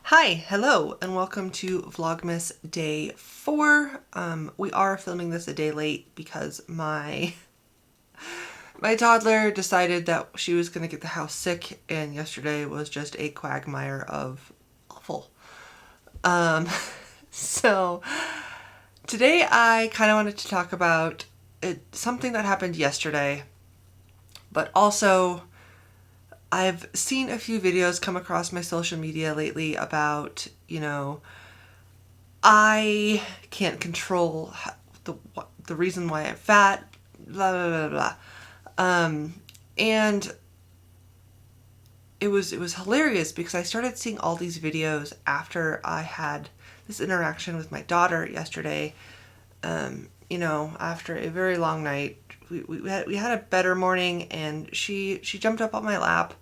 Hi, hello, and welcome to Vlogmas day 4. We are filming this a day late because my toddler decided that she was going to get the house sick, and yesterday was just a quagmire of awful. So today I kind of wanted to talk about something that happened yesterday, but also I've seen a few videos come across my social media lately about, I can't control the reason why I'm fat, blah, blah, blah, blah. And it was hilarious because I started seeing all these videos after I had this interaction with my daughter yesterday. After a very long night, we had a better morning, and she jumped up on my lap,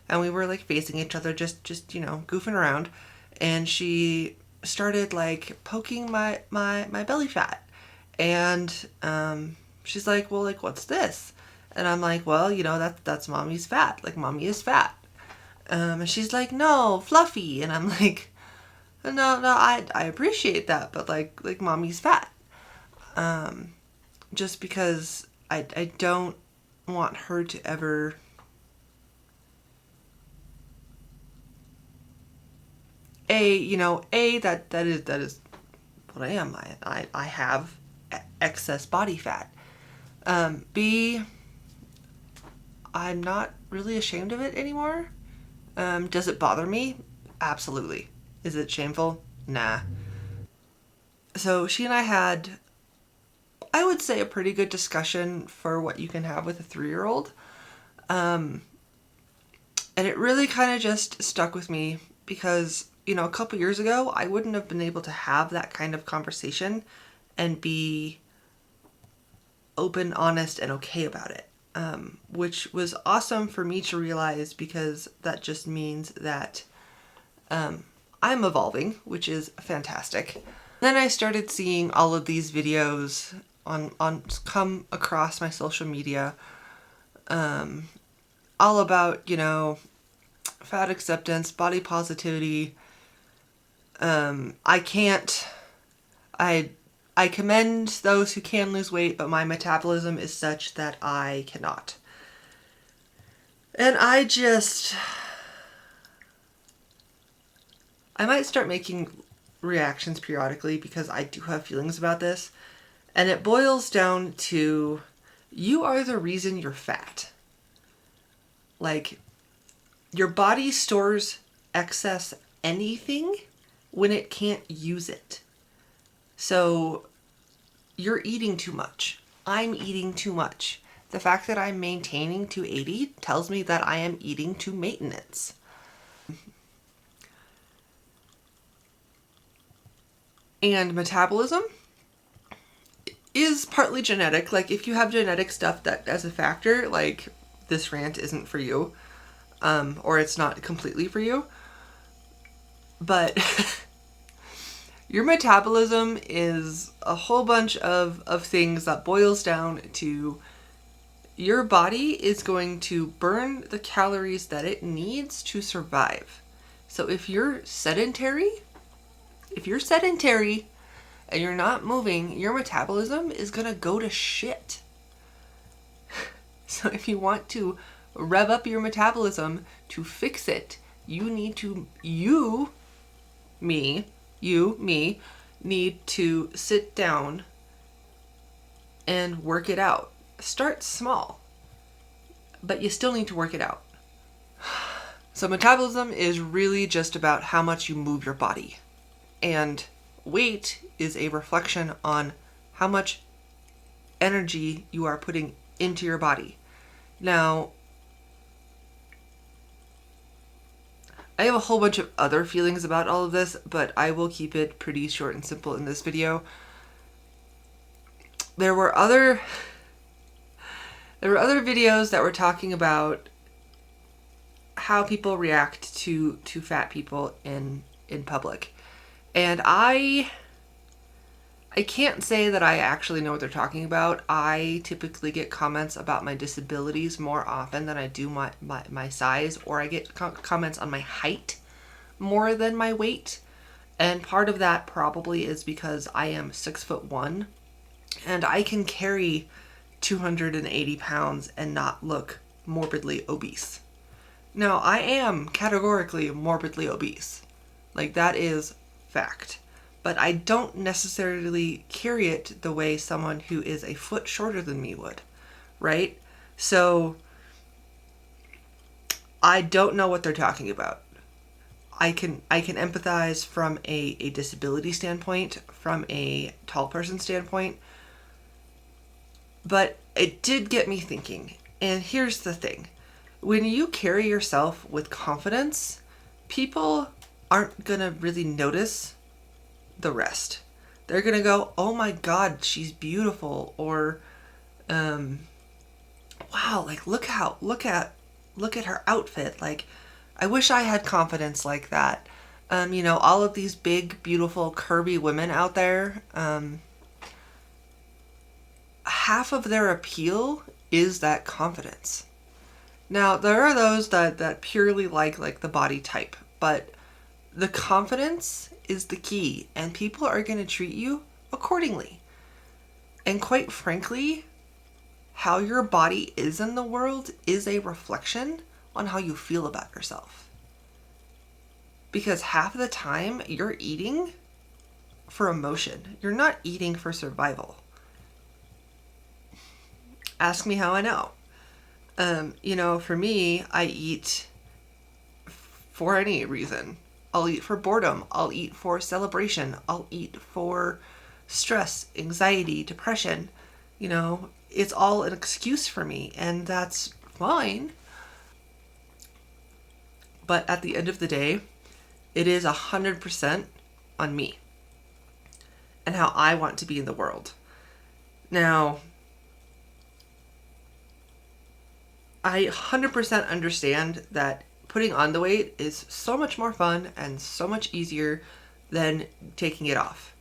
and we were like facing each other, just goofing around, and she started like poking my belly fat, and she's like, well, like, what's this? And I'm like, well, that's mommy's fat, like mommy is fat. And she's like, no, fluffy. And I'm like, no, I appreciate that, but like mommy's fat. Just because I don't want her to ever that is what I am. I have excess body fat. B, I'm not really ashamed of it anymore. Does it bother me? Absolutely. Is it shameful? Nah. So she and I had, I would say, a pretty good discussion for what you can have with a 3-year-old. And it really kind of just stuck with me because, a couple years ago, I wouldn't have been able to have that kind of conversation and be open, honest, and okay about it. Which was awesome for me to realize, because that just means that I'm evolving, which is fantastic. Then I started seeing all of these videos on come across my social media, all about, fat acceptance, body positivity. I commend those who can lose weight, but my metabolism is such that I cannot. And I might start making reactions periodically because I do have feelings about this. And it boils down to, you are the reason you're fat. Like, your body stores excess anything when it can't use it. So you're eating too much. I'm eating too much. The fact that I'm maintaining 280 tells me that I am eating to maintenance. And metabolism is partly genetic. Like, if you have genetic stuff that as a factor, like, this rant isn't for you, or it's not completely for you. But your metabolism is a whole bunch of things that boils down to, your body is going to burn the calories that it needs to survive. So if you're sedentary and you're not moving, your metabolism is going to go to shit. So if you want to rev up your metabolism to fix it, you need to, me, need to sit down and work it out. Start small, but you still need to work it out. So metabolism is really just about how much you move your body. And weight is a reflection on how much energy you are putting into your body. Now, I have a whole bunch of other feelings about all of this, but I will keep it pretty short and simple in this video. There were other videos that were talking about how people react to fat people in public. And I can't say that I actually know what they're talking about. I typically get comments about my disabilities more often than I do my size, or I get comments on my height more than my weight. And part of that probably is because I am 6'1" and I can carry 280 pounds and not look morbidly obese. Now, I am categorically morbidly obese. Like, that is fact. But I don't necessarily carry it the way someone who is a foot shorter than me would, right? So, I don't know what they're talking about. I can empathize from a disability standpoint, from a tall person standpoint, but it did get me thinking. And here's the thing. When you carry yourself with confidence, people aren't going to really notice the rest. They're going to go, "Oh my God, she's beautiful," or wow, like look at her outfit. Like, I wish I had confidence like that. All of these big, beautiful, curvy women out there, half of their appeal is that confidence. Now, there are those that purely like the body type, but the confidence is the key, and people are going to treat you accordingly. And quite frankly, how your body is in the world is a reflection on how you feel about yourself. Because half of the time, you're eating for emotion. You're not eating for survival. Ask me how I know. For me, I eat for any reason. I'll eat for boredom. I'll eat for celebration. I'll eat for stress, anxiety, depression. It's all an excuse for me, and that's fine. But at the end of the day, it is 100% on me and how I want to be in the world. Now, I 100% understand that putting on the weight is so much more fun and so much easier than taking it off.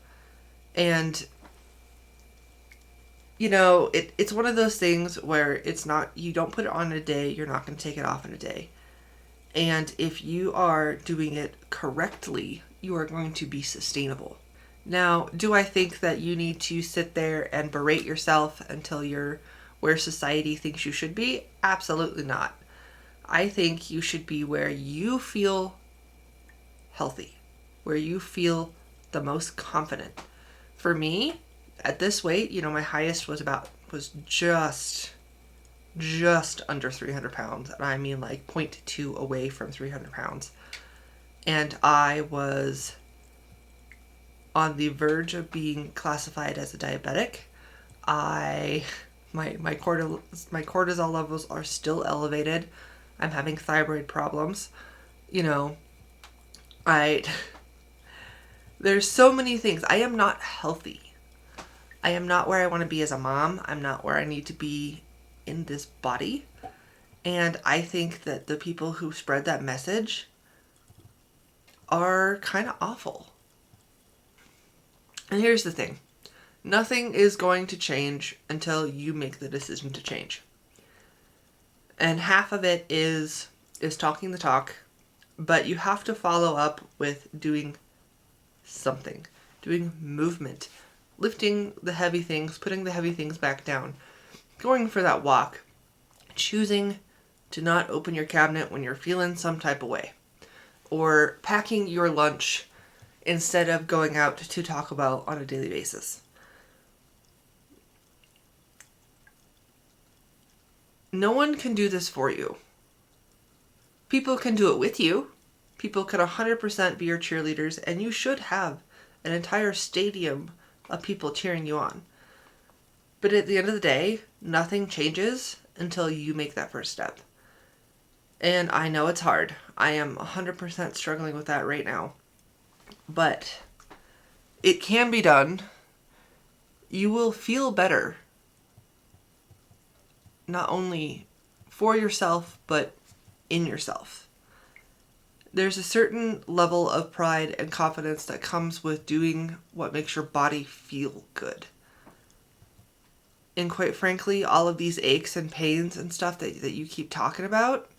And, it's one of those things where it's not, you don't put it on in a day, you're not going to take it off in a day. And if you are doing it correctly, you are going to be sustainable. Now, do I think that you need to sit there and berate yourself until you're where society thinks you should be? Absolutely not. I think you should be where you feel healthy, where you feel the most confident. For me, at this weight, my highest was just under 300 pounds. And I mean like 0.2 away from 300 pounds. And I was on the verge of being classified as a diabetic. My cortisol levels are still elevated. I'm having thyroid problems. There's so many things. I am not healthy. I am not where I want to be as a mom. I'm not where I need to be in this body. And I think that the people who spread that message are kind of awful. And here's the thing. Nothing is going to change until you make the decision to change. And half of it is talking the talk, but you have to follow up with doing something, doing movement, lifting the heavy things, putting the heavy things back down, going for that walk, choosing to not open your cabinet when you're feeling some type of way, or packing your lunch instead of going out to Taco Bell on a daily basis. No one can do this for you. People can do it with you. People can 100% be your cheerleaders, and you should have an entire stadium of people cheering you on. But at the end of the day, nothing changes until you make that first step. And I know it's hard. I am 100% struggling with that right now. But it can be done. You will feel better. Not only for yourself, but in yourself. There's a certain level of pride and confidence that comes with doing what makes your body feel good. And quite frankly, all of these aches and pains and stuff that you keep talking about,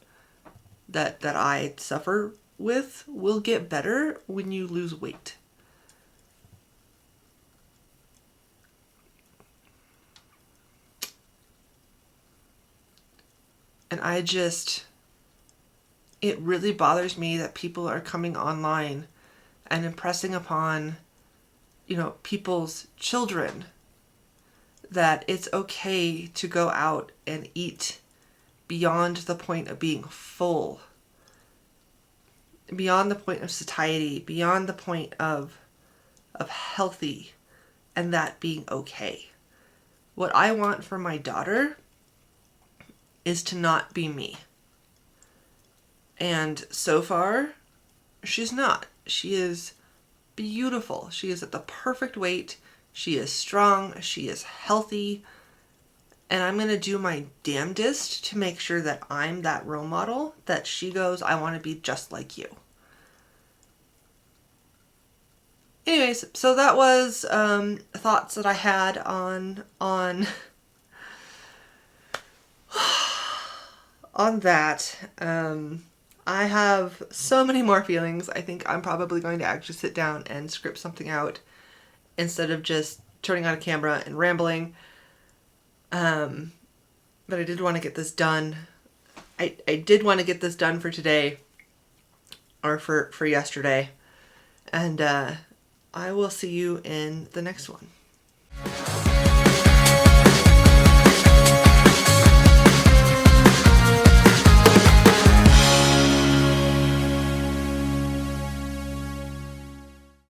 that I suffer with will get better when you lose weight. And it really bothers me that people are coming online and impressing upon, people's children that it's okay to go out and eat beyond the point of being full, beyond the point of satiety, beyond the point of healthy, and that being okay. What I want for my daughter is to not be me. And so far, she's not. She is beautiful. She is at the perfect weight. She is strong. She is healthy. And I'm going to do my damnedest to make sure that I'm that role model that she goes, I want to be just like you. Anyways, so that was thoughts that I had on on that. I have so many more feelings. I think I'm probably going to actually sit down and script something out instead of just turning on a camera and rambling. But I did want to get this done. I did want to get this done for today, or for yesterday. And I will see you in the next one.